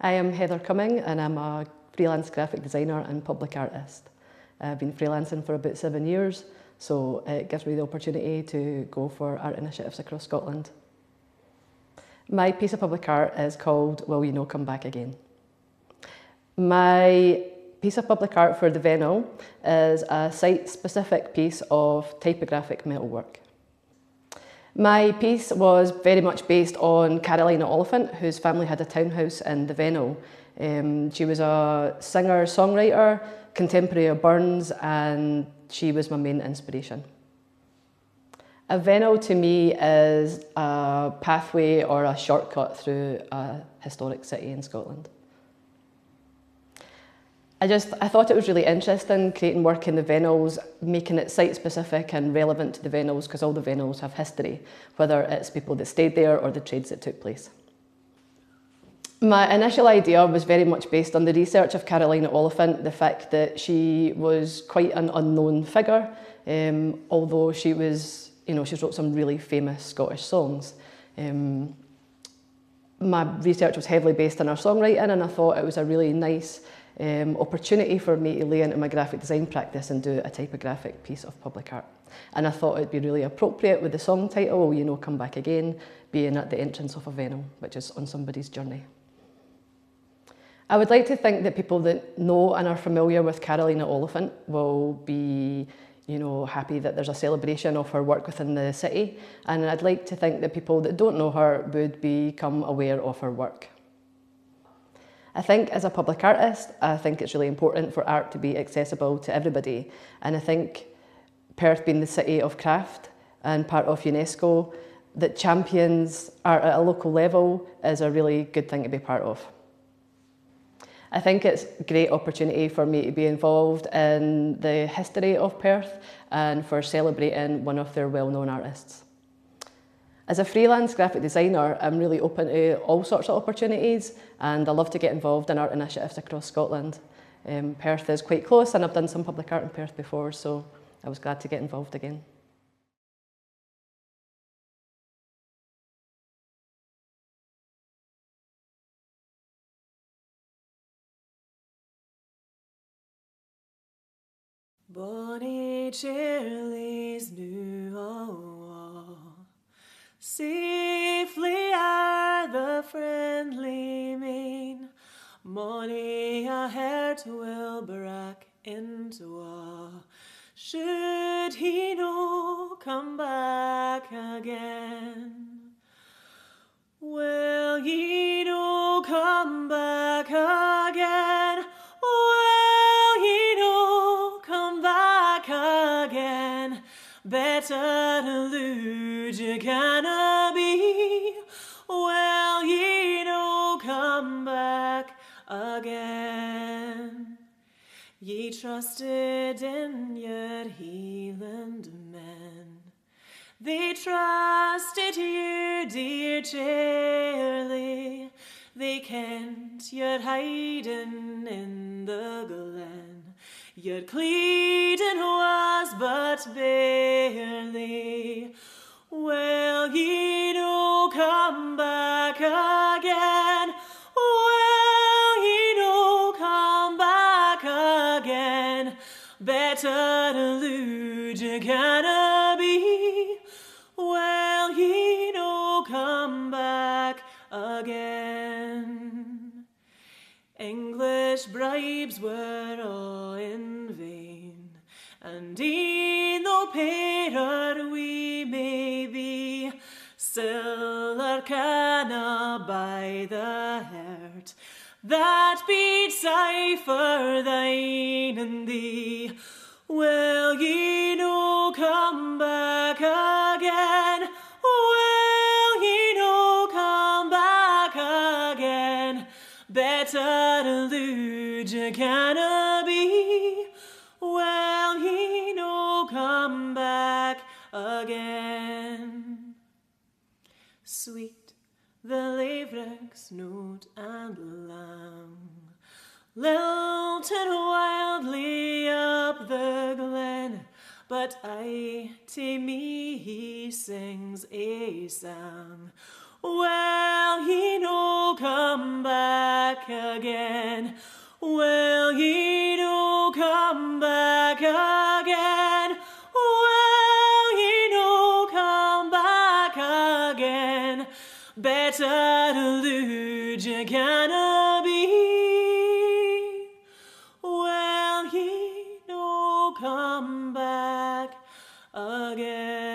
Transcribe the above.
I am Heather Cumming and I'm a freelance graphic designer and public artist. I've been freelancing for about 7 years, so it gives me the opportunity to go for art initiatives across Scotland. My piece of public art is called Will You No Come Back Again? My piece of public art for the Vennel is a site-specific piece of typographic metalwork. My piece was very much based on Carolina Oliphant, whose family had a townhouse in the Vennel. She was a singer-songwriter, contemporary of Burns, and she was my main inspiration. A Vennel to me is a pathway or a shortcut through a historic city in Scotland. I thought it was really interesting creating work in the Vennels, making it site-specific and relevant to the Vennels, because all the Vennels have history, whether it's people that stayed there or the trades that took place. My initial idea was very much based on the research of Carolina Oliphant, the fact that she was quite an unknown figure, although she was, she wrote some really famous Scottish songs. My research was heavily based on her songwriting, and I thought it was a really nice opportunity for me to lay into my graphic design practice and do a typographic piece of public art. And I thought it'd be really appropriate with the song title, Will You No Come Back Again, being at the entrance of a Vennel, which is on somebody's journey. I would like to think that people that know and are familiar with Carolina Oliphant will be happy that there's a celebration of her work within the city, and I'd like to think that people that don't know her would become aware of her work. I think as a public artist, I think it's really important for art to be accessible to everybody, and I think Perth being the city of craft and part of UNESCO that champions art at a local level is a really good thing to be part of. I think it's a great opportunity for me to be involved in the history of Perth and for celebrating one of their well-known artists. As a freelance graphic designer, I'm really open to all sorts of opportunities, and I love to get involved in art initiatives across Scotland. Perth is quite close, and I've done some public art in Perth before, so I was glad to get involved again. Bonnie Shirley's new safely are the friendly main. Mony a heart will break into should he no come back again. Will ye no come back again? Will ye no come back again? Better lose you canna be. Will ye no come back again? Ye trusted in your Hieland men. They trusted you, dear Charlie. They kent you're hiding in the glen. Your cleading was but barely. Will ye no come back again? Will ye no come back again? Better lose you canna be. Will ye no come back again? English bribes were all in vain, and e'en though pairer we may be, still our canna buy the heart that beats aye for thine and thee. Will ye no come back again? Will ye no come back again? Better lose you canna be. Will ye no come back again? Sweet the laverick's note and lang, lilting wildly up the glen, but aye to me he sings a song. Will ye no come back again? Will ye no come back again? Will ye no come back again? Better to lose you gonna be. Will ye no come back again?